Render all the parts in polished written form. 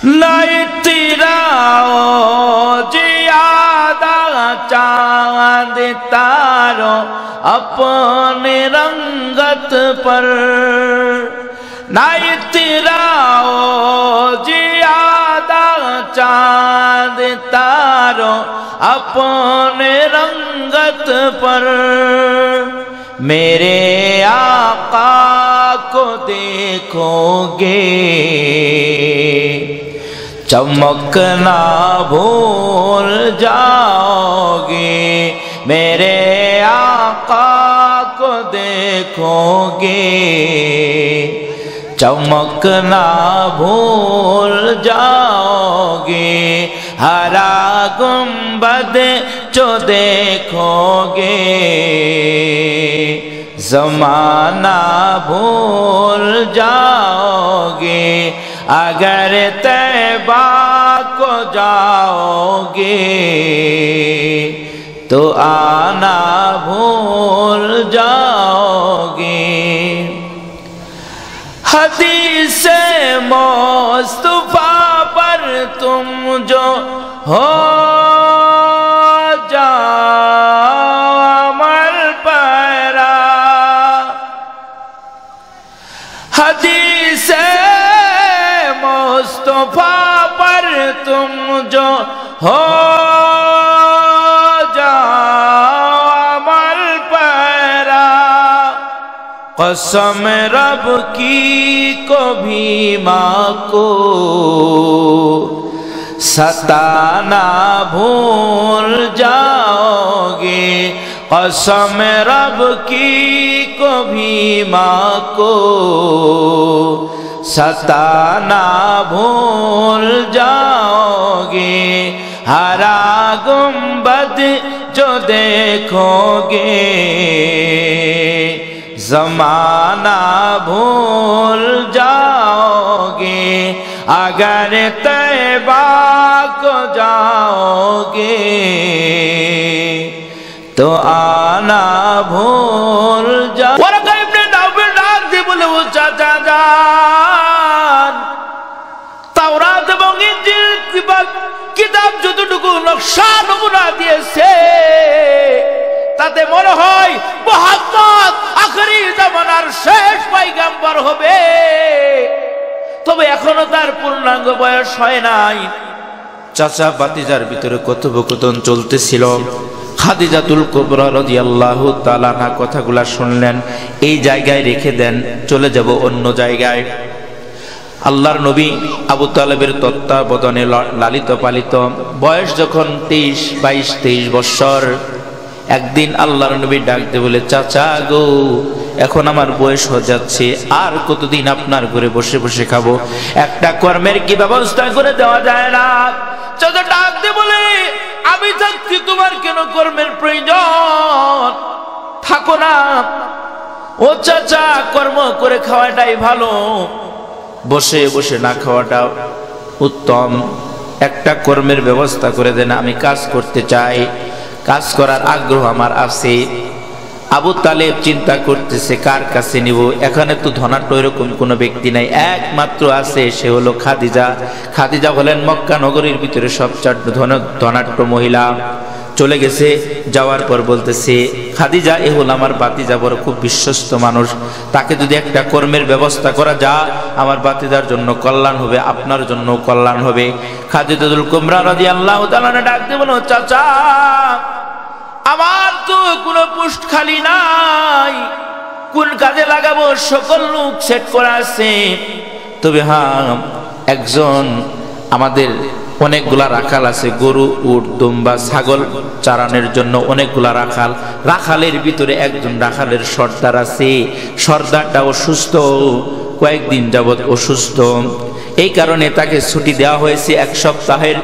लाइतिराओ जियादा चांद तारो अपने रंगत पर, लाइतिराओ जियादा चांद तारो अपने रंगत पर। मेरे आका को देखोगे चमकना भूल जाओगे, मेरे आका को देखोगे चमकना भूल जाओगे। हरा गुंबद जो देखोगे ज़माना भूल जाओगे। अगर तैबा को जाओगे तो आना भूल जाओगे। हदीस मुस्तफा पर तुम जो हो जाओ अमल पैरा, हदीस मुस्तफा पर तुम जो हो जाओ अमल पैरा। कसम रब की कभी माँ को सताना भूल जाओगे। कसम रब की कभी माँ को सताना भूल जाओगे। हरा गुंबद जो देखोगे ज़माना भूल जाओगे। अगर तैबा को जाओगे तो आना भूल जाओ। बोले वो चाचा जान, তাওরাত এবং ইনজিল কিতাব যতটুকু নকশা নমুনা দিয়েছে তাতে মনে হয় মুহাম্মদ আখেরি জামানার শেষ পয়গম্বর হবে, তবে এখনো তার পূর্ণাঙ্গ বয়স হয় নাই। চাচা ভাতিজার ভিতরে কথোপকথন চলতেছিল। খাদিজাতুল কুবরা রাদিয়াল্লাহু তাআলা আনহা কথাগুলা শুনলেন, এই জায়গায় রেখে দেন, চলে যাব অন্য জায়গায়। আল্লাহর নবী আবু তালেবের তত্ত্বাবধানে লালিত পালিত, বয়স যখন 22-23 বছর, একদিন আল্লাহর নবী ডাক দিয়ে বলে, চাচা গো এখন আমার বয়স হয়ে যাচ্ছে, আর কতদিন আপনার ঘরে বসে বসে খাবো, একটা কর্মের কি ব্যবস্থা করে দেওয়া যায় না? চাচা ডাক দিয়ে বলে, আমি থাকছি তোমার কেন কর্মের প্রয়োজন, থাকো না। ও চাচা কর্ম করে খাওয়াটাই ভালো, বসে বসে না খাওয়াটা উত্তম, একটা কর্মের ব্যবস্থা করে দেন, আমি কাজ করতে চাই, কাজ করার আগ্রহ আমার আছে। আবু তালেব চিন্তা করতেছে কার কাছে নিব, এখানে তো ধনাঢ্য এরকম কোনো ব্যক্তি নাই, একমাত্র আছে সে হলো খাদিজা। খাদিজা হলেন মক্কা নগরীর ভিতরে সবচেয়ে ধনাঢ্য মহিলা। চলে গেছে, যাওয়ার পর বলতেছে, খাদিজা এ হল আমার ভাতিজা, বড় খুব বিশ্বস্ত মানুষ, তাকে যদি একটা কর্মের ব্যবস্থা করা যায় আমার ভাতিজার জন্য কল্যাণ হবে, আপনার জন্য কল্যাণ হবে। খাদিজাতুল কুবরা রাদিয়াল্লাহু তাআলা ডাক দিয়ে বলল, চাচা আমার তো কোনো পোস্ট খালি নাই, কোন কাজে লাগাবো সকল লোক সেট করা আছে, তবে হ্যাঁ একজন আমাদের অনেকগুলা রাখাল আছে, গরু উট দুম্বা ছাগল চারানোর জন্য অনেকগুলা রাখাল, রাখালের ভিতরে একজন রাখালের সর্দার আছে, সর্দারটা অসুস্থ, কয়েকদিন যাবৎ অসুস্থ, এই কারণে তাকে ছুটি দেওয়া হয়েছে 1 সপ্তাহের,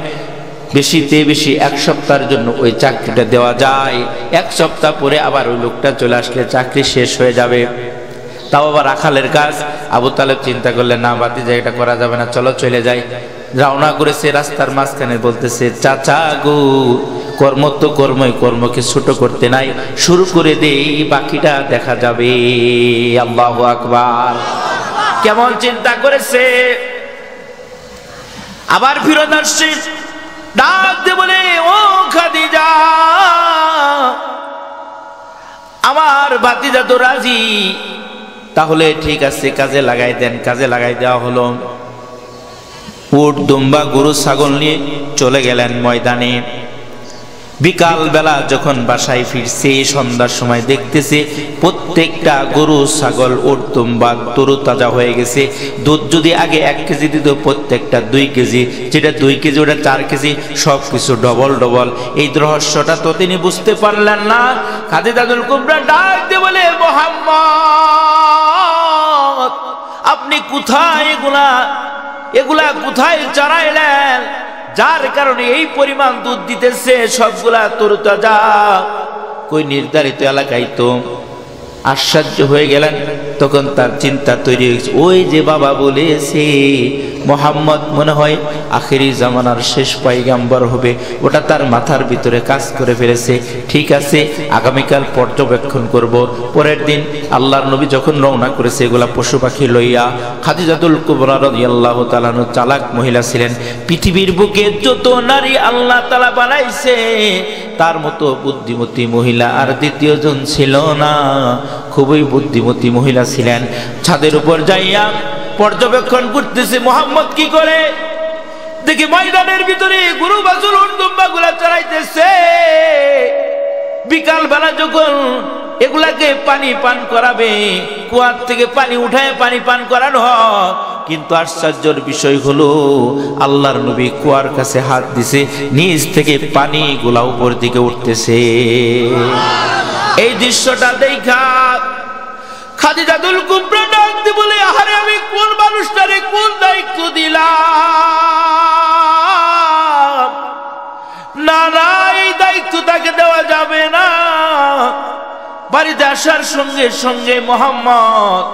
বেশিতে বেশি 1 সপ্তাহের জন্য ওই চাকরিটা দেওয়া যায়। 1 সপ্তাহ পরে আবার ওই লোকটা চলে আসলে চাকরি শেষ হয়ে যাবে। তাও আবার রাখালের কাজ। আবু তালেব চিন্তা করলেন, না ভাতিজা এটা করা যাবে না, চলো চলে যাই। রওনা করেছে, রাস্তার মাঝখানে বলতেছে, চাচা গো কর্ম তো কর্মই, কর্মকে ছোট করতে নাই, শুরু করে দেই, বাকিটা দেখা যাবে। আল্লাহু আকবার। কেমন চিন্তা করেছে। আবার ফিরত আসছে, ডাক দিয়ে বলে, ও খাদিজা, আমার ভাতিজা তো রাজি, তাহলে ঠিক আছে কাজে লাগাই দেন। কাজে লাগাই দেওয়া হলো। উট দুম্বা গরু ছাগল নিয়ে চলে গেলেন ময়দানে। বিকাল বেলা যখন বাসায় ফিরছে, সন্ধ্যার সময় দেখতেছে প্রত্যেকটা গরু ছাগল উট দুম্বা তরুতাজা হয়ে গেছে। দুধ যদি আগে 1 কেজি দিত, প্রত্যেকটা 2 কেজি, যেটা 2 কেজি ওটা 4 কেজি, সবকিছু ডবল ডবল। এই রহস্যটা তো তিনি বুঝতে পারলেন না। খাদিজাতুল কুবরা ডাক দিয়ে বলে, মুহাম্মদ, আপনি কোথায় এগুলা কোথায় চড়াইলেন, যার কারণে এই পরিমাণ দুধ দিতেছে, সবগুলা তরুতাজা? কই নির্ধারিত এলাকায় তো। আশ্চর্য হয়ে গেলেন। তখন তার চিন্তা তৈরি হয়েছে, ওই যে বাবা বলেছে মোহাম্মদ মনে হয় আখেরি জামানার শেষ পয়গাম্বর হবে, ওটা তার মাথার ভিতরে কাজ করে ফেলেছে। ঠিক আছে, আগামীকাল পর্যবেক্ষণ করব। পরের দিন আল্লাহর নবী যখন রওনা করেছে এগুলা পশু পাখি লইয়া, খাদিজাতুল কুবরা রাদিয়াল্লাহু তাআলা চালাক মহিলা ছিলেন। পৃথিবীর বুকে যত নারী আল্লাহ তাআলা বানাইছে, তার মতো বুদ্ধিমতী মহিলা আর দ্বিতীয় জন ছিল না। খুবই বুদ্ধিমতী মহিলা ছিলেন। ছাদের উপর যাইয়া পর্যবেক্ষণ করতেছে মোহাম্মদ কি করে। দেখি ময়দানের ভিতরে গরু বাছুর উট দুম্বা গুলা চড়াইতেছে। বিকাল বেলা যখন এগুলাকে পানি পান করাবে, কুয়ার থেকে পানি উঠায় পানি পান করানো হয়। কিন্তু আশ্চর্যের বিষয় হলো, আল্লাহর নবী কুয়ার কাছে হাত দিছে, নিচ থেকে পানি গুলা উপর দিকে উঠতেছে। এই দৃশ্যটা দেখা খাদিজাতুল কুবরা ডাক দিয়ে বলে, আরে আমি কোন মানুষটারে কোন দায়িত্ব দিলাম? না না, এই দায়িত্ব তাকে দেওয়া যাবে না। বাড়িতে আসার সঙ্গে সঙ্গে, মোহাম্মদ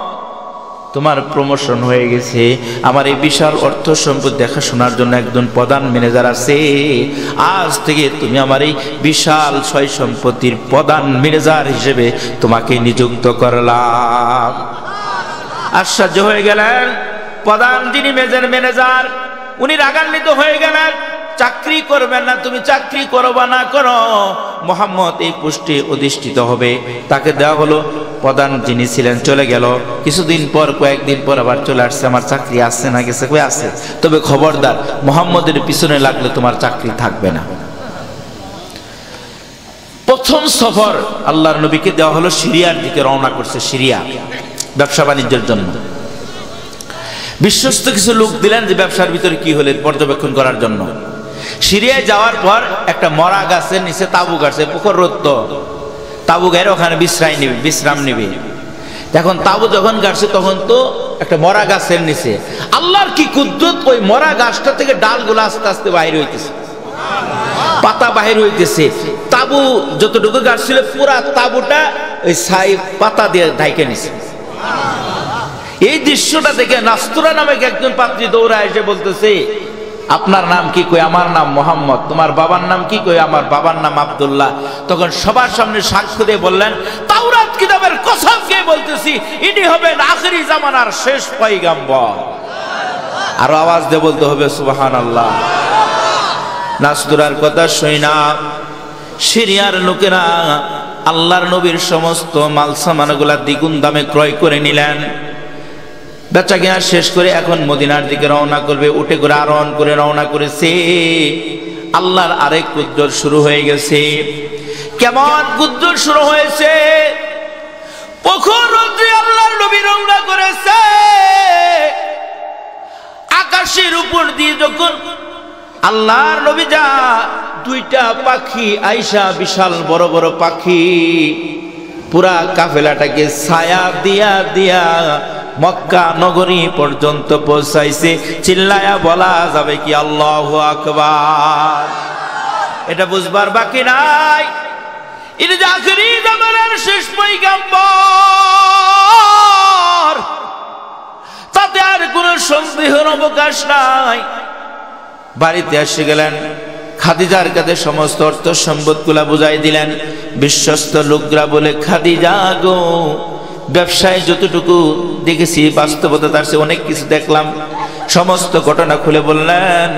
তোমার প্রমোশন হয়ে গেছে, আমার এই বিশাল অর্থ সম্পদ দেখাশোনার জন্য একজন প্রধান ম্যানেজার আছে। আজ থেকে তুমি আমার এই বিশাল সয় সম্পত্তির প্রধান ম্যানেজার হিসেবে তোমাকে নিযুক্ত করলাম। আশ্চর্য হয়ে গেলেন প্রধান যিনি ম্যানেজার, উনি রাগান্বিত হয়ে গেলেন। চাকরি করবেন না, তুমি চাকরি করো বা না করো, মোহাম্মদ এই পোস্টে অধিষ্ঠিত হবে। তাকে দেওয়া হলো। প্রধান যিনি ছিলেন চলে গেল। কিছুদিন পর, কয়েকদিন পর আবার চলে আসছে, আমার চাকরি আসছে না গেছে? কই আছে, তবে খবরদার মোহাম্মদের পিছনে লাগলে তোমার চাকরি থাকবে না। প্রথম সফর আল্লাহর নবীকে দেওয়া হলো, সিরিয়ার দিকে রওনা করছে। সিরিয়া ব্যবসা বাণিজ্যের জন্য বিশ্বস্ত কিছু লোক দিলেন যে ব্যবসার ভিতরে কি হলে পর্যবেক্ষণ করার জন্য। সিরিয়ায় যাওয়ার পর একটা মরা গাছের নিচে তাবু গাছে, পুকুর রোদ, তাবু গায়ের ওখানে বিশ্রাম নিবে। এখন তাবু যখন গাছে, তখন তো একটা মরা গাছের নিচে আল্লাহর কি কুদরত, ওই মরা গাছটা থেকে ডালগুলো আস্তে আস্তে বাইরে হইতেছে, পাতা বাহির হইতেছে। তাবু যতটুকু গাছ ছিল, পুরা তাবুটা ওই ছাই পাতা দিয়ে ঢাইকে নিছে। এই দৃশ্যটা দেখে নাস্তুরা নামে একজন পাত্রী দৌড়া এসে বলতেছে, আপনার নাম কি? কই আমার নাম মোহাম্মদ। তোমার বাবার নাম কি? কই আমার বাবার নাম আব্দুল্লাহ। তখন সবার সামনে সাক্ষ্য দিয়ে বললেন, তাওরাত কিতাবের কসম খেয়ে বলতেছি, ইনি হবেন আখেরি জামানার শেষ পয়গাম্বর। আরো আওয়াজ দিয়ে বলতে হবে সুবহানাল্লাহ। নাস্তুরার কথা শুই না, সিরিয়ার লোকেরা আল্লাহর নবীর সমস্ত মাল সামানগুলা দ্বিগুণ দামে ক্রয় করে নিলেন। বেচা কেনা শেষ করে এখন মদিনার দিকে রওনা করবে। উঠে করে আরোহণ করে রওনা করেছে। আল্লাহর আরেক কুদরত শুরু হয়ে গেছে। কেমন কুদরত শুরু হয়েছে? প্রখর রৌদ্রে আল্লাহর নবী রওনা করেছে। আকাশের উপর দিয়ে যখন আল্লাহর নবী যা, দুইটা পাখি আইসা, বিশাল বড় বড় পাখি, পুরা কাফেলাটাকে ছায়া দিয়া দিয়া মক্কা নগরী পর্যন্ত পৌঁছাইছে। চিল্লায়া বলা যাবে কি আল্লাহু আকবার? এটা বুঝবার বাকি নাই। এটা যে আখেরি জামানার শেষ পয়গাম্বর, তাতে আর কোনো সন্দেহের অবকাশ নাই। বাড়িতে এসে গেলেন, খাদিজার কাছে সমস্ত অর্থ সম্পদগুলা বুঝাই দিলেন। বিশ্বস্ত লোকরা বলে, খাদিজা গো, ব্যবসায় যতটুকু দেখেছি বাস্তবতা তার চেয়ে অনেক কিছু দেখলাম। সমস্ত ঘটনা খুলে বললেন।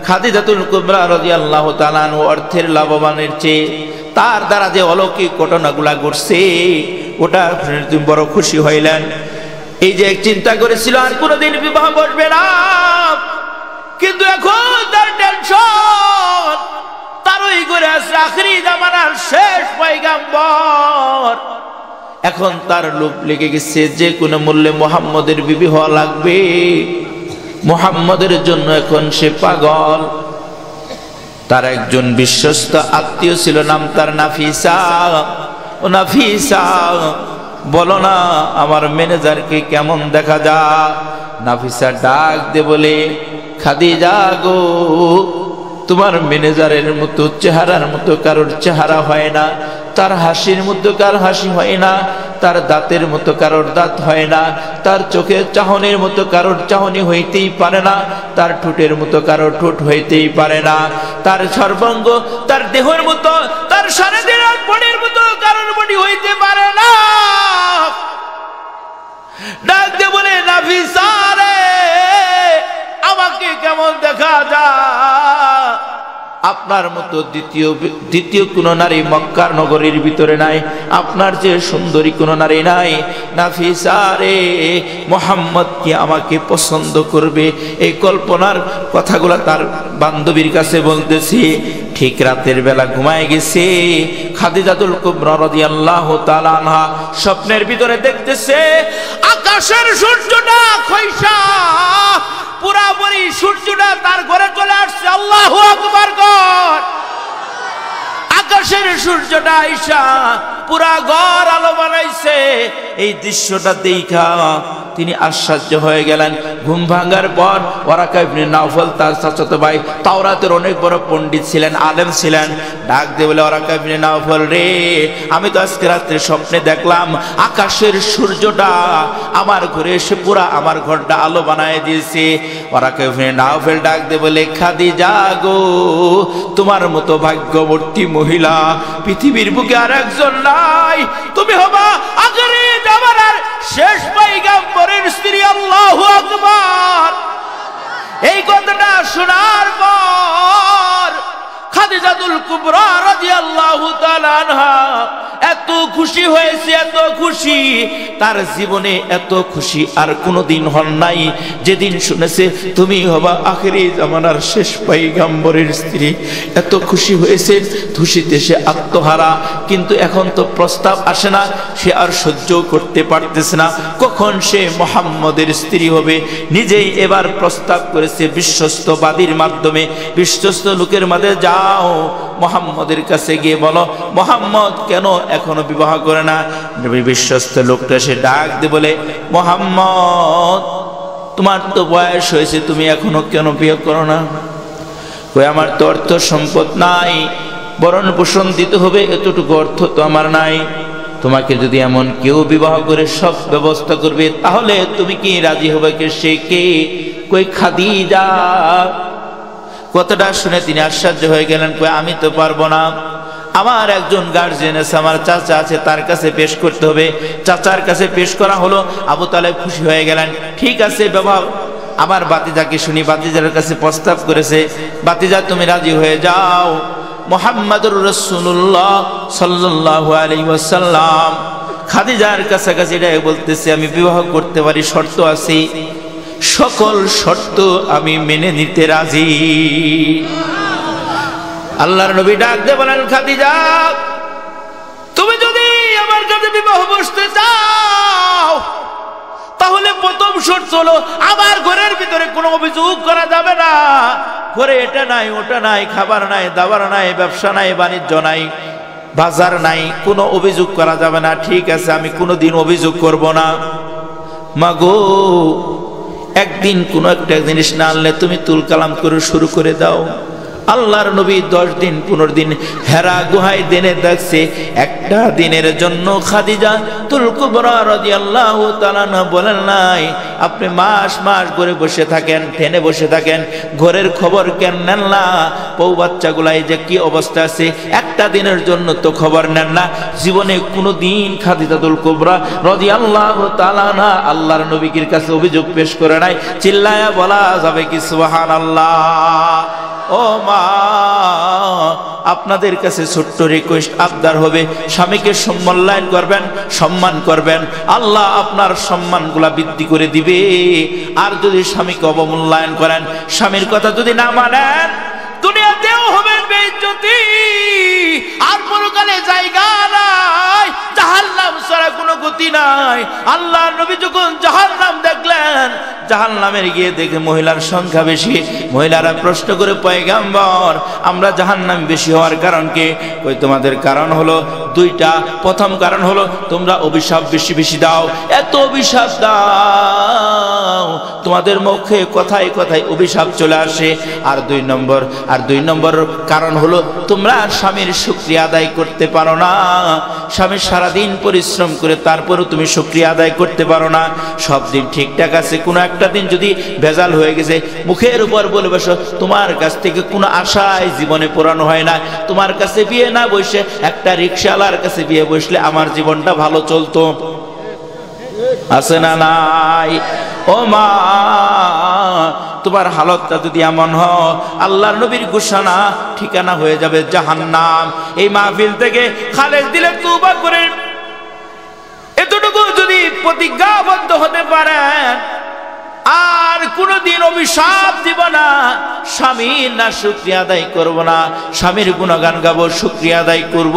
খাদিজাতুল কুবরা রাদিয়াল্লাহু তাআলা আনহা অর্থের লাভবানের চেয়ে তার দ্বারা যে অলৌকিক ঘটনাগুলা ঘটছে ওটা তুমি বড় খুশি হইলেন। এই যে চিন্তা করেছিল আর কোনোদিন বিবাহ বসবে না, কিন্তু এখন তার টেনশন, তারই করে আসছে আখিরি জামানার শেষ পয়গাম্বর। এখন তার লোভ লেগে গেছে যে কোনো মূল্যে মুহাম্মদের বিবি হওয়া লাগবে, মুহাম্মদের জন্য এখন সে পাগল। তার একজন বিশ্বস্ত আত্মীয় ছিল, নাম তার নাফিসা। ও নাফিসা, বলো না আমার ম্যানেজারকে কেমন দেখা যায়। নাফিসা ডাক দে বলে, খাদিজা গো, তোমার ম্যানেজারের মতো চেহারার মতো কারোর চেহারা হয় না, তার হাসির মতো কার হাসি হয় না, তার দাঁতের মতো কারোর দাঁত হয় না, তার চোখের চাহনির মতো কারোর চাহনি হইতেই পারে না, তার ঠোঁটের মতো কারোর ঠোঁট হইতেই পারে না, তার সর্বাঙ্গ তার দেহের মতো, তার সারাদিনের বডির মতো কারোর বডি হইতে পারে না। ডাক দে বলে, নাফিসা রে, আমাকে কেমন দেখা যায়? আপনার মতো দ্বিতীয় কোন নারী মক্কার নগরীর ভিতরে নাই, আপনার যে সুন্দরী কোন নারী নাই। নাফিসা রে, মুহাম্মদ কি আমাকে পছন্দ করবে? এই কল্পনার কথাগুলো তার বান্ধবীর কাছে বলতেছি। ঠিক রাতের বেলা ঘুমায় গেছে খাদিজাতুল কুবরা রাদিয়াল্লাহু তাআলা আনহা। স্বপ্নের ভিতরে দেখতেছে আকাশের সূর্যটা খৈসা পুরাপুরি সূর্যটা তার ঘরে চলে আসছে। আল্লাহু আকবার কর। আকাশের সূর্যটা আইসা পুরা ঘর আলো বানাইছে। এই দৃশ্যটা দেখা তিনি আশ্চর্য হয়ে গেলেন। ঘুম ভাঙার পর ওরাকা ইবনে নাওফল তার চাচাতো ভাই, তাওরাতের অনেক বড় পণ্ডিত ছিলেন, আলেম ছিলেন, ডাক দিয়ে বলে, ওরাকা ইবনে নাওফল রে, আমি তো আজকে রাত্রে স্বপ্নে দেখলাম আকাশের সূর্যটা আমার ঘরে এসে পুরা আমার ঘরটা আলো বানায় দিয়েছে। ওরাকা ইবনে নাওফল ডাক দিয়ে বলে, খাদিজা গো, তোমার মতো ভাগ্যবতী মহিলা পৃথিবীর বুকে আর একজন নাই, তুমি হবা আখিরি জামানার শেষ পয়গম্বরের স্ত্রী। আল্লাহু আকবার। এই কথাটা শোনার পর খাদিজাতুল কুবরা রাদিয়াল্লাহু তাআলা আনহা এত খুশি হয়েছে, এত খুশি, তার জীবনে এত খুশি আর কোনোদিন হন নাই যেদিন শুনেছে তুমি হবা আখিরি জামানার শেষ পয়গম্বরের স্ত্রী। এত খুশি হয়েছে, খুশিতে সে আত্মহারা। কিন্তু এখন তো প্রস্তাব আসে না, সে আর সহ্য করতে পারতেছে না কখন সে মুহাম্মদের স্ত্রী হবে। নিজেই এবার প্রস্তাব করেছে বিশ্বস্ত বাদীর মাধ্যমে, বিশ্বস্ত লোকের মাঝে যাও, মুহাম্মদের কাছে গিয়ে বলো মুহাম্মদ কেন এখনো বিবাহ করে না। বিশ্বস্ত লোকটা সে ডাক দিয়ে বলে, মুহাম্মদ তোমার তো বয়স হয়েছে, তুমি এখনো কেন বিয়ে করো না? কই, আমার তো অর্থ সম্পদ নাই, ভরণ পোষণ দিতে হবে, এতটুকু অর্থ তো আমার নাই। তোমাকে যদি এমন কেউ বিবাহ করে সব ব্যবস্থা করবে, তাহলে তুমি কি রাজি হবে? কে সে কে? কই, খাদিজা। কথাটা শুনে তিনি আশ্চর্য হয়ে গেলেন। কই, আমি তো পারবো না, আমার একজন গার্জিয়ান আছে, আমার চাচা আছে, তার কাছে পেশ করতে হবে। চাচার কাছে পেশ করা হলো। আবু তালেব খুশি হয়ে গেলেন। ঠিক আছে বাবা, আমার বাতিজাকে শুনি, বাতিজার কাছে প্রস্তাব করেছে, বাতিজা তুমি রাজি হয়ে যাও। মুহাম্মাদুর রাসূলুল্লাহ সাল্লাল্লাহু আলাইহি ওয়াসাল্লাম খাদিজার কাছাকাছি বলতেছে, আমি বিবাহ করতে পারি, শর্ত আছে, সকল শর্ত আমি মেনে নিতে রাজি। আল্লাহর নবী ডাক দিয়ে বলেন, খাদিজা তুমি যদি আমার কাছে বিবাহ বসতে চাও, তাহলে প্রথম শর্ত হলো আমার ঘরের ভিতরে কোনো অভিযোগ করা যাবে না। ঘরে এটা নাই, ওটা নাই, খাবার নাই, দাবার নাই, ব্যবসা নাই, বাণিজ্য নাই, বাজার নাই, কোনো অভিযোগ করা যাবে না। ঠিক আছে, আমি কোনোদিন অভিযোগ করব না। মাগো, একদিন কোনো একটা জিনিস না আনলে তুমি তুল কালাম করে শুরু করে দাও, আল্লাহর নবী 10 দিন 15 দিন হেরা গুহায় দিনে দেখছে। একটা দিনের জন্য খাদিজা তুল কুবরা রাদিয়াল্লাহু তাআলা না বলেন নাই আপনি মাস মাস করে বসে থাকেন, টেনে বসে থাকেন, ঘরের খবর কেন নেন না? বউ বাচ্চাগুলাই যে কি অবস্থা আছে একটা দিনের জন্য তো খবর নেন না। জীবনে কোনো দিন খাদিজা তুল কুবরা রাদিয়াল্লাহু তাআলা না আল্লাহর নবীর কাছে অভিযোগ পেশ করে নাই। চিল্লায়া বলা যাবে কি সুবহানাল্লাহ? ও মা, আপনাদের কাছে ছোট্ট রিকোয়েস্ট আবদার হবে, স্বামীকে সম্মান করবেন, সম্মান করবেন, আল্লাহ আপনার সম্মানগুলা বৃদ্ধি করে দিবে। আর যদি স্বামীকে অবমূল্যায়ন করেন, স্বামীর কথা যদি না মানেন, দুনিয়াতেও হবেন বেইজ্জতি, আর পরকালে জায়গা নাই, জাহান্নাম ছাড়া কোনো গতি নাই। আল্লাহ নবী যখন জাহান্নাম দেখলেন, জাহান্নামের গিয়ে দেখে মহিলার সংখ্যা বেশি। মহিলারা প্রশ্ন করে, পয়গম্বর আমরা জাহান্নাম বেশি হওয়ার কারণ কি? কই তোমাদের কারণ হলো দুইটা। প্রথম কারণ হলো তোমরা অভিশাপ বেশি বেশি দাও, এত অভিশাপ দাও তোমাদের মুখে কথায় কথায় অভিশাপ চলে আসে। আর দুই নম্বর কারণ হলো তোমরা স্বামীর শুকরিয়া আদায় করতে পারো না। স্বামী সারাদিন পরিশ্রম করে তারপরও তুমি শুকরিয়া আদায় করতে পারো না। সব দিন ঠিকঠাক আছে, কোনো একটা দিন যদি ভেজাল হয়ে গেছে, মুখের উপর বলে বসো তোমার কাছ থেকে কোনো আশায় জীবনে পূরণ হয় না। তোমার কাছে বিয়ে না বসে একটা রিকশাওয়ালার কাছে বিয়ে বসলে আমার জীবনটা ভালো চলতো, আছে না নাই? ও মা, তোমার হালতটা যদি এমন হয়, আল্লাহর নবীর ঘোষণা ঠিকানা হয়ে যাবে জাহান্নাম। এই মাহফিল থেকে খালেস দিলে তওবা করে এতটুকু যদি প্রতিজ্ঞাবদ্ধ হতে পারেন, আর কোনদিন অভিশাপ দিব না, স্বামীর না শুকরিয়া আদায় করব না, স্বামীর গুণগান গাবো, শুকরিয়া আদায় করব,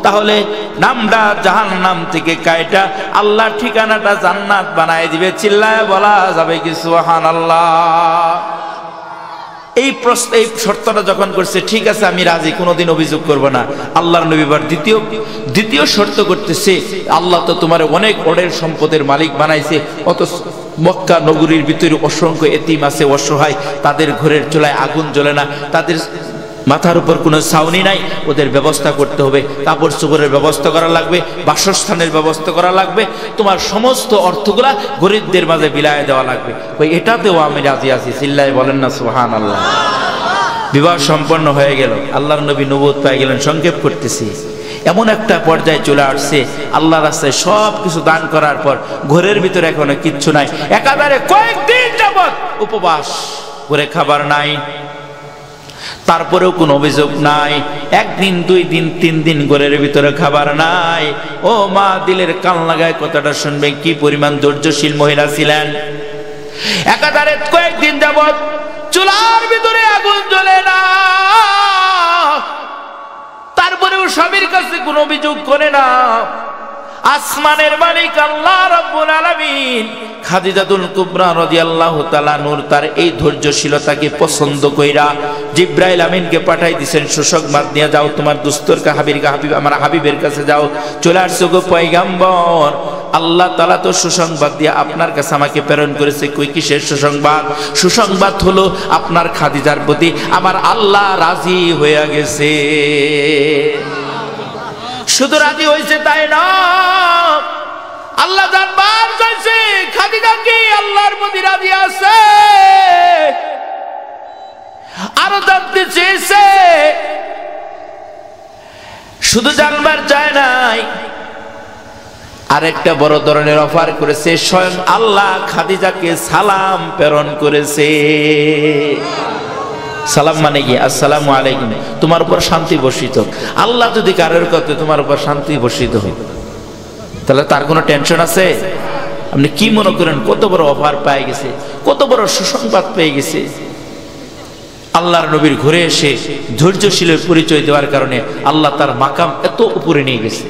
তাহলে নামটা জাহান্নাম থেকে কাইটা আল্লাহর ঠিকানাটা জান্নাত বানায় দিবে। চিল্লায় বলা যাবে কি সুবহানাল্লাহ? এই শর্তটা যখন করছে, ঠিক আছে আমি রাজি, কোনোদিন অভিযোগ করব না। আল্লাহর নবী বার দ্বিতীয় শর্ত করতেছে, আল্লাহ তো তোমার অনেক অঢেল সম্পদের মালিক বানাইছে, অত মক্কা নগরীর ভিতরে অসংখ্য এতিম আছে, অসহায়, তাদের ঘরের চুলায় আগুন জ্বলে না, তাদের মাথার উপর কোনো ছাউনি নাই, ওদের ব্যবস্থা করতে হবে, কাপড় চোপড়ের ব্যবস্থা করা লাগবে, বাসস্থানের ব্যবস্থা করা লাগবে, তোমার সমস্ত অর্থগুলা গরিবদের মাঝে বিলায় দেওয়া লাগবে। ওই এটাতেও আমি রাজি আছি। চিল্লায় বলেন না সুবহানাল্লাহ? বিবাহ সম্পন্ন হয়ে গেল, আল্লাহর নবী নবুয়ত পেয়ে গেলেন। সংক্ষেপ করতেছি, এমন একটা পর্যায়ে চলে আসছে, আল্লাহর রাস্তায় সব কিছু দান করার পর ঘরের ভিতরে এখনো কিচ্ছু নাই। একাধারে কয়েকদিন যাবত উপবাস করে, খাবার নাই, তারপরেও কোনো অভিযোগ নাই। একদিন, 2 দিন, 3 দিন ঘরের ভিতরে খাবার নাই। ও মা, দিলের কান লাগায় কথাটা শুনবেন, কি পরিমাণ ধৈর্যশীল মহিলা ছিলেন। একাধারে কয়েকদিন যাবত চুলার ভিতরে আগুন জ্বলে না, তারপরেও স্বামীর কাছে কোনো অভিযোগ করে না। আসমানের মালিক আল্লাহ রাব্বুল আলামিন খাদিজাতুল কুবরা রাদিয়াল্লাহু তাআলা নূর তার এই ধৈর্যশীলতাকে পছন্দ কইরা জিবরাইল আমিনকে পাঠাই দিবেন সুসংবাদ নিয়ে, যাও তোমার দোস্তর হাবিব আমার হাবিবের কাছে যাও, চলে আসছো গো পয়গম্বর, আল্লাহ তাআলা তো সুসংবাদ দিয়ে আপনার কাছে আমাকে প্রেরণ করেছে। কই কিসের সুসংবাদ? সুসংবাদ হলো আপনার খাদিজার প্রতি আমার আল্লাহ রাজি হয়ে গেছে। শুধু রাজি হয়েছে তাই না, আল্লাহ জানবার চাইছে খাদিজা কি আল্লাহর প্রতি রাজি আছে, আরো জানতে চেয়েছে। শুধু জানবার চায় নাই, আরেকটা বড় ধরনের অফার করেছে। স্বয়ং আল্লাহ খাদিজাকে সালাম প্রেরণ করেছে। সালাম মানে কি? আসসালামু আলাইকুম, তোমার উপর শান্তি বর্ষিত। আল্লাহ যদি কারোর কথা তোমার উপর শান্তি বর্ষিত হয়, তাহলে তার কোনো টেনশন আছে? আপনি কি মনে করেন কত বড় অফার পেয়ে গেছে, কত বড় সুসংবাদ পেয়ে গেছে। আল্লাহর নবীর ঘুরে এসে ধৈর্যশীলের পরিচয় দেওয়ার কারণে আল্লাহ তার মাকাম এত উপরে নিয়ে গেছে।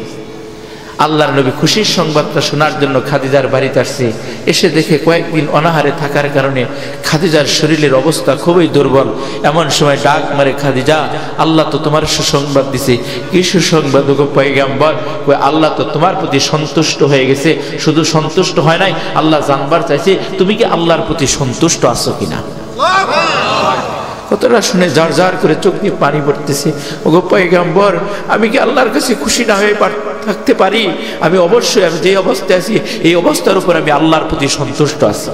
আল্লাহর নবী খুশির সংবাদটা শোনার জন্য খাদিজার বাড়িতে আসছে। এসে দেখে কয়েকদিন অনাহারে থাকার কারণে খাদিজার শরীরের অবস্থা খুবই দুর্বল। এমন সময় ডাক মারে, খাদিজা আল্লাহ তো তোমার সুসংবাদ দিছে। কি সুসংবাদ গো পয়গম্বর? আল্লাহ তো তোমার প্রতি সন্তুষ্ট হয়ে গেছে। শুধু সন্তুষ্ট হয় নাই, আল্লাহ জানবার চাইছে তুমি কি আল্লাহর প্রতি সন্তুষ্ট আছো কিনা। কতটা শুনে ঝাড় ঝাড় করে চোখ দিয়ে পানি পড়তেছে। ওগো পয়গম্বর, আমি কি আল্লাহর কাছে খুশি না হয়ে থাকতে পারি? আমি অবশ্যই, আমি যে অবস্থায় আছি এই অবস্থার উপর আমি আল্লাহর প্রতি সন্তুষ্ট আছি।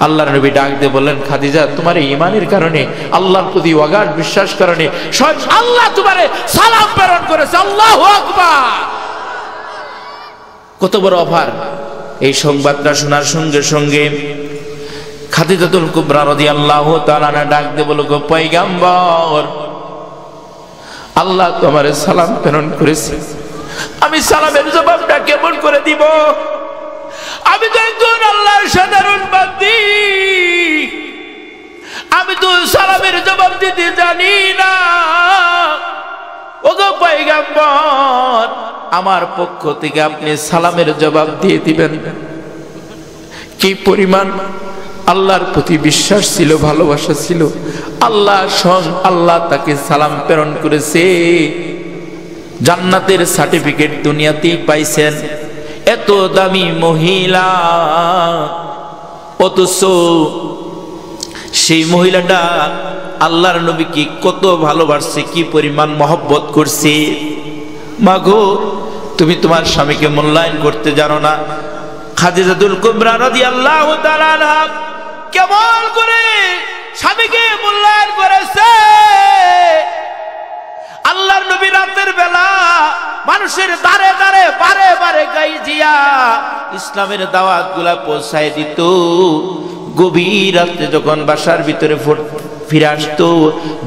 আল্লাহর নবী ডাক দিয়ে বললেন, খাদিজা, তোমার এই ঈমানের কারণে, আল্লাহর প্রতি অগাধ বিশ্বাস কারণে স্বয়ং আল্লাহ তোমারে সালাম প্রেরণ করেছে। আল্লাহু আকবার! কত বড় অফার! এই সংবাদটা শোনার সঙ্গে সঙ্গে খাদিজাতুল কুবরা রাদিয়াল্লাহু তাআলা ডাক দিয়ে বলল, গো পয়গম্বর, আল্লাহ তোমারে সালাম প্রেরণ করেছে, আমি সালামের জবাবটা কেমন করে দিব? আমি তো একজন আল্লাহর সাধারণ বান্দী, আমি তো সালামের জবাব দিতে জানি না। ওগো পয়গম্বর, আমার পক্ষ থেকে আপনি সালামের জবাব দিয়ে দিবেন। কি পরিমাণ আল্লাহর প্রতি বিশ্বাস ছিল, ভালোবাসা ছিল! আল্লাহ তাকে সালাম প্রেরণ করেছে। জান্নাতের সার্টিফিকেট দুনিয়াতেই পাইছেন। এত দামি মহিলা, অথচ সেই মহিলাটা আল্লাহর নবীকে কত ভালোবাসছে, কি পরিমাণ মহব্বত করছে। মাগো, তুমি তোমার স্বামীকে মূল্যায়ন করতে জানো না। খাদিজাতুল কুবরা রাদিয়াল্লাহু তাআলা আনহা কেমন করে স্বামীকে মূল্যায়ন করেছে! আল্লাহর নবী রাতের বেলা মানুষের দাঁড়ে দাঁড়ে বারে বারে গাইজিয়া ইসলামের দাওয়াত গুলা পৌঁছায় দিত। গভীর রাত্রে যখন বাসার ভিতরে ফিরে আসতো,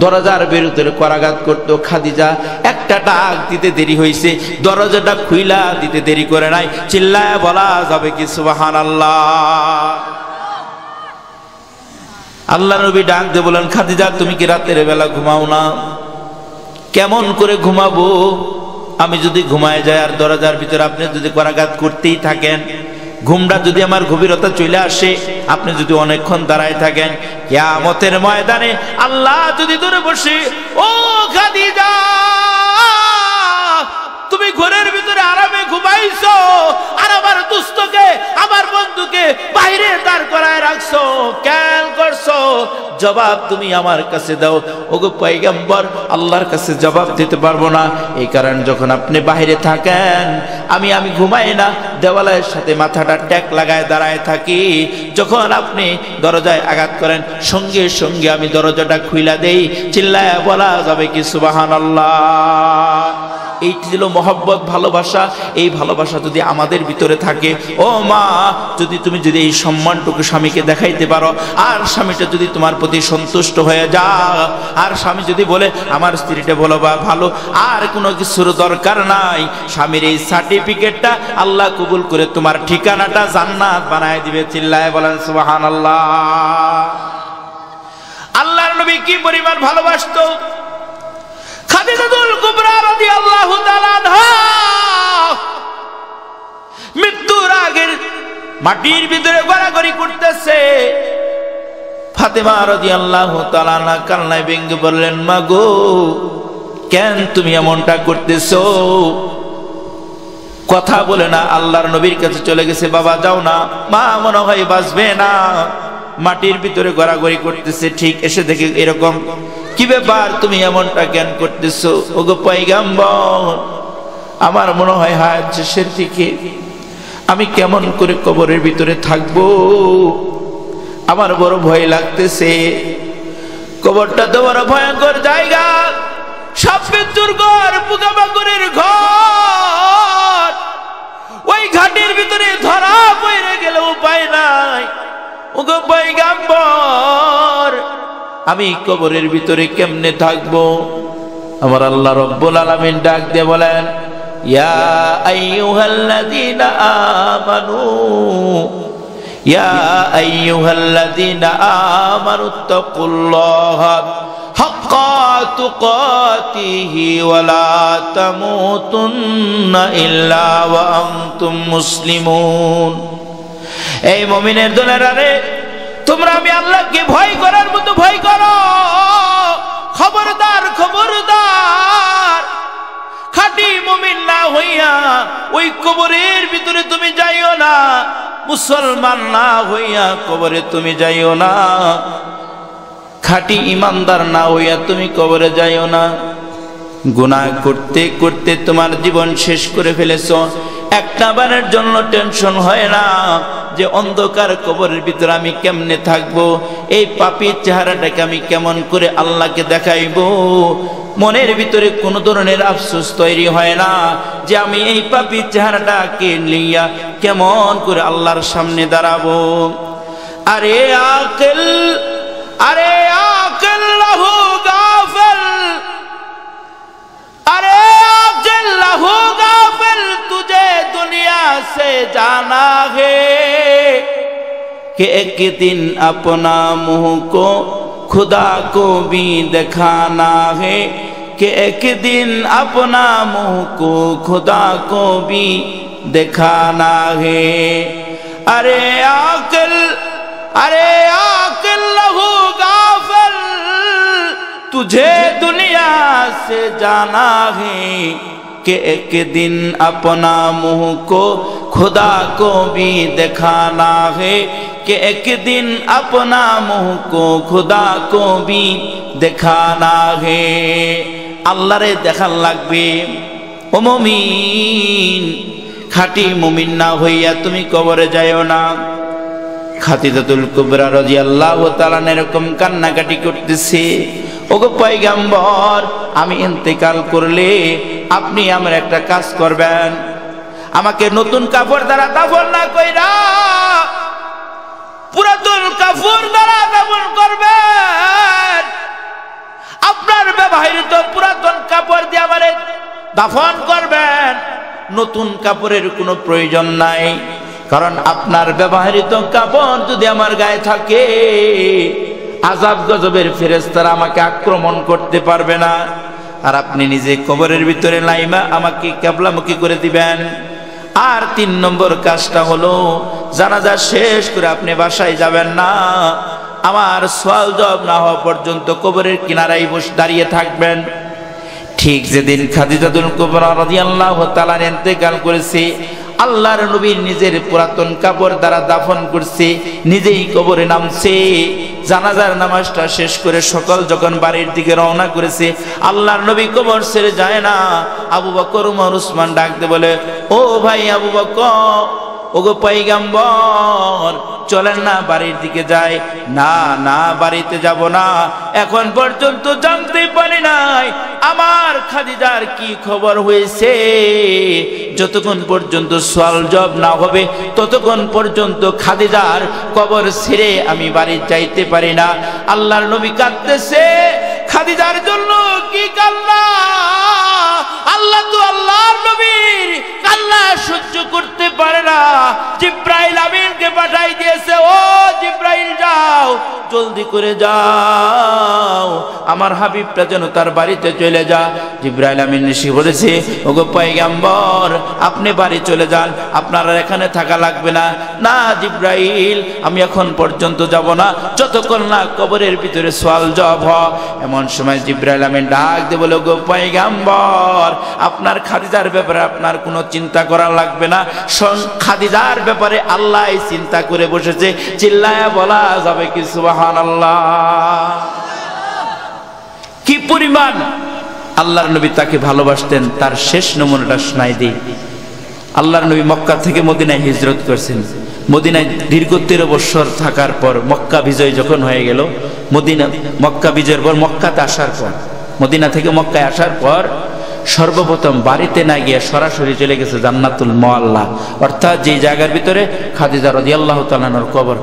দরজার বিরুদ্ধে করাঘাত করতো। খাদিজা একটা ডাক দিতে দেরি হয়েছে, দরজাটা খুইলা দিতে দেরি করে নাই। চিল্লায় বলা যাবে কি সুবহানাল্লাহ? আল্লাহ নবী ডাক দিয়ে বলেন, খাদিজা, তুমি কি রাতের বেলা ঘুমাও না? কেমন করে ঘুমাবো? আমি যদি ঘুমায় যাই আর দরজার ভিতরে আপনি যদি করাঘাত করতেই থাকেন, ঘুমটা যদি আমার গভীরতা চলে আসে, আপনি যদি অনেকক্ষণ দাঁড়ায় থাকেন, কিয়ামতের ময়দানে আল্লাহ যদি ধরে বসে, ও খাদিজা, তুমি ঘরের ভিতরে আরামে ঘুমাইছো আর আমার দুস্থকে, আমার বন্ধুকে বাইরে দাঁড় করায় রাখছো, কেন করছো? জবাব তুমি আমার কাছে দাও। ওগো পয়গম্বর, আল্লাহর কাছে জবাব দিতে পারবো না। এই কারণ যখন আপনি বাইরে থাকেন, আমি ঘুমাই না, দেওয়ালের সাথে মাথাটা ট্যাক লাগায় দাঁড়ায় থাকি। যখন আপনি দরজায় আঘাত করেন, সঙ্গে সঙ্গে আমি দরজাটা খুইলা দেই। চিল্লায় বলা যাবে কি সুবহানাল্লাহ? এইটি ছিল মহব্বত, ভালোবাসা। এই ভালোবাসা যদি আমাদের ভিতরে থাকে, ও মা, তুমি যদি এই সম্মানটুকু স্বামীকে দেখাইতে পারো, আর স্বামীটা যদি তোমার প্রতি সন্তুষ্ট হয়ে যায়, আর স্বামী যদি বলে আমার স্ত্রীটা বলো বা ভালো, আর কোনো কিছুর দরকার নাই, স্বামীর এই সার্টিফিকেটটা আল্লাহ কবুল করে তোমার ঠিকানাটা জান্নাত বানায় দিবে। চিল্লায় বলেন সুবহানাল্লাহ। আল্লাহর নবী কি পরিমাণ ভালোবাসতো! খাদিজাতুল কুবরা রাদিয়াল্লাহু তাআলা আনহা মৃত্যুর আগের মাটির ভিতরে গড়াগড়ি করতেছে। ফাতেমা রাদিয়াল্লাহু তাআলা আনহা কান্নায় ভেঙে বললেন, মা গো, কেন তুমি এমনটা করতেছো? কথা বলে না, আল্লাহর নবীর কাছে চলে গেছে। বাবা যাও না, মা মনে হয় বাঁচবে না। মাটির ভিতরে গড়াগড়ি করতেছে, ঠিক এসে দেখে এরকম। কি ব্যাপার, তুমি এমনটা কেন করতেছো? ওগো পয়গম্বর, আমার মনে হয় হায়াত শেষের দিকে, আমি কেমন করে কবরের ভিতরে থাকবো, আমার বড় ভয় লাগতেছে। কবরটা তো বড় ভয়ঙ্কর জায়গা, সাপের ঘর, পোকামাকড়ের ঘর। ওই ঘাটের ভিতরে ধরা পড়ে গেলে উপায় নাই। ওগো পয়গম্বর, আমি কবরের ভিতরে কেমনে থাকবো? আমার আল্লাহ রব্বুল আলামিন ডাক দিয়ে বলেন, ইয়া আইয়ুহাল্লাযীনা আমানু, ইয়া আইয়ুহাল্লাযীনা আমানুত্তাকুল্লাহা হাক্কা তুকাতিহি ওয়া লা তামুতুন্না ইল্লা ওয়া আনতুম মুসলিমুন। এই মুমিনের দলেরা রে, তোমরা আমি আল্লাহকে ভয় করার মতো ভয় করো। খবরদার, খবরদার, খাঁটি মুমিন না হইয়া ওই কবরের ভিতরে তুমি যাইও না। মুসলমান না হইয়া কবরে তুমি যাইও না। খাঁটি ইমানদার না হইয়া তুমি কবরে যাইও না। গুনাহ করতে করতে তোমার জীবন শেষ করে ফেলেছো, একটা বারের জন্য টেনশন হয় না যে অন্ধকার কবরের ভিতরে আমি কেমনে থাকবো, এই পাপীর চেহারাটাকে আমি কেমন করে আল্লাহকে দেখাইবো। মনের ভিতরে কোনো ধরনের আফসোস তৈরি হয় না যে আমি এই পাপীর চেহারাটাকে নিয়া কেমন করে আল্লাহর সামনে দাঁড়াবো। আরে আকিল, अरे आकिल लहू गाफिल, अरे आकिल लहू गाफिल, तुझे दुनिया से जाना है कि एक दिन अपना मुंह को खुदा को भी दिखाना है, कि एक दिन अपना मुंह को खुदा को भी दिखाना है। अरे आकिल, अरे आकिल लहू गाफिल, तुझे दुनिया से जाना है कि एक दिन अपना मुंह को खुदा को भी दिखाना है, कि एक दिन अपना मुंह को खुदा को भी दिखाना है। अल्लाह रे देखान लागबे। ओ मुमिन, खाटी मुमिन ना हইয়া তুমি কবরে যাইও না। খাদিজাতুল কুবরা রাদিয়াল্লাহু তাআলা এরকম কান্নাকাটি করতেছে, ওগো পয়গম্বর, আমি ইন্তেকাল করলে আপনি আমার একটা কাজ করবেন, আমাকে নতুন কাপড় দ্বারা দাফন না কইরা পুরাতন কাপড় দ্বারা দাফন করবেন। আপনার ব্যবহৃত পুরাতন কাপড় দিয়ে আমারে দাফন করবেন, নতুন কাপড়ের কোনো প্রয়োজন নাই। কারণ আপনার ব্যবহৃত কাপড় যদি আমার গায়ে থাকে, আযাব গজবের ফেরেশতারা আমাকে আক্রমণ করতে পারবে না। আর আপনি নিজে কবরের ভিতরে লাইমা আমাকে কিবলামুখী করে দিবেন। আর 3 নম্বর কাজটা হলো, জানাজা শেষ করে আপনি বাসায় যাবেন না, আমার সওয়াল জবাব না হওয়া পর্যন্ত কবরের কিনারায় বসে দাঁড়িয়ে থাকবেন। ঠিক যেদিন খাদিজাতুল কুবরা রাদিয়াল্লাহু তাআলা ইন্তেকাল করেছে, আল্লাহর নবী নিজের পুরাতন কাপড় দ্বারা দাফন করছে, নিজেই কবরে নামছে। জানাজার নামাজটা শেষ করে সকাল যখন বাড়ির দিকে রওনা করেছে, আল্লাহর নবী কবর ছেড়ে যায় না। আবু বকর, ওমর, উসমান ডাকতে বলে, ও ভাই আবু বকর, ওগো পয়গম্বর, চলেন না বাড়ির দিকে যাই। না না, বাড়িতে যাব না, এখন পর্যন্ত জানতে পারি নাই আমার খাদিজার কি খবর হয়েছে। যতক্ষণ পর্যন্ত সওয়াল জবাব না হবে ততক্ষণ পর্যন্ত খাদিজার কবর ছেড়ে আমি বাড়ি যাইতে পারি না। আল্লাহর নবী কাঁদতেছে, খাদিজার জন্য কি কান্না! আল্লাহ তো আল্লাহর নবীর কান্না সহ্য করতে পারে না। জিবরাইল আমিনকে পাঠাই দিয়েছে, ও জিবরাইল যাও, জলদি করে যাও, আমার হাবিবটা যেন তার বাড়িতে চলে যা। জিবরাইল আমিন এসে বলেছে, ওগো পয়গম্বর, আপনি বাড়ি চলে যান, আপনার এখানে থাকা লাগবে না। না জিবরাইল, আমি এখন পর্যন্ত যাব না যতক্ষণ না কবরের ভিতরে সওয়াল জবাব হয়। এমন সময় জিবরাইল আমিন ডাক দিয়ে বলে, ওগো পয়গম্বর, আপনার খাদিজার ব্যাপারে আপনার কোনো চিন্তা করা লাগবে না, খাদিজার ব্যাপারে আল্লাহ চিন্তা করে বসেছে। চিল্লায়া বলা যাবে কি সুবহানাল্লাহ! কি পরিমাণ আল্লাহর নবী তাকে ভালোবাসতেন তার শেষ নমুনাটা শোনাই দিই। আল্লাহর নবী মক্কা থেকে মদিনায় হিজরত করেছেন। মদিনায় দীর্ঘ 13 বছর থাকার পর মক্কা বিজয় যখন হয়ে গেল, মক্কা বিজয়ের পর মক্কাতে আসার পর, মদিনা থেকে মক্কায় আসার পর সর্বপ্রথম বাড়িতে না গিয়ে সরাসরি চলে গেছে জান্নাতুল মুআল্লা, অর্থাৎ যে জায়গার ভিতরে খাদিজা রাদিয়াল্লাহু তাআলার কবর।